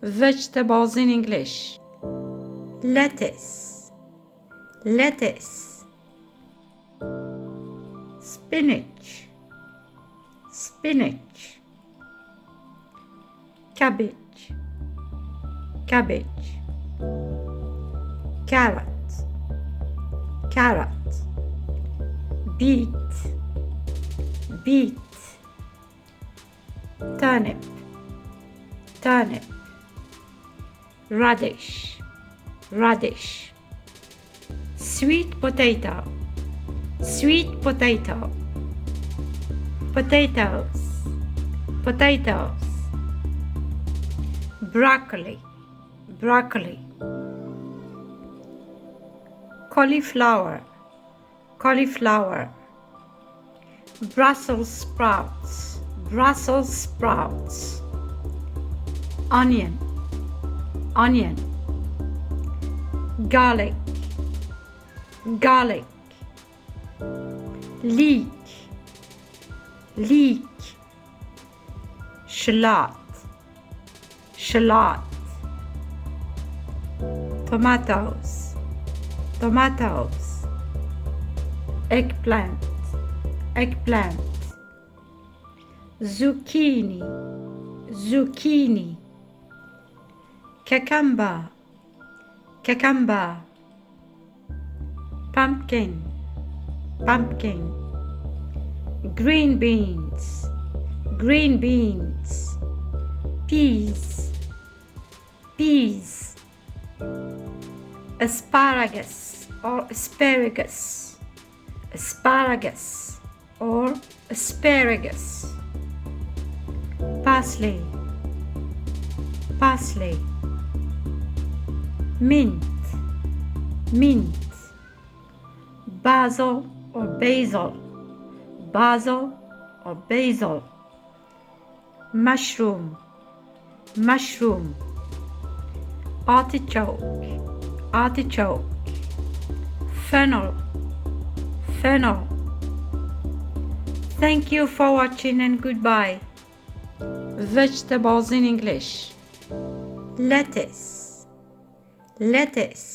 Vegetables in English. lettuce, lettuce, spinach, spinach, cabbage, cabbage, carrot, carrot, beet, beet, turnip, turnip, radish, radish, sweet potato, sweet potato, potatoes, potatoes, broccoli, broccoli, cauliflower, cauliflower, Brussels sprouts, Brussels sprouts, onion, onion, garlic, garlic, leek, leek, shallot, shallot, tomatoes, tomatoes, eggplant, eggplant, zucchini, zucchini, cucumber, cucumber, pumpkin, pumpkin, green beans, green beans, peas, peas, asparagus or asparagus, asparagus or asparagus, parsley, parsley, mint, mint, basil or basil, basil or basil, mushroom, mushroom, artichoke, artichoke, fennel, fennel. Thank you for watching and goodbye. Vegetables in English. Lettuce, lettuce,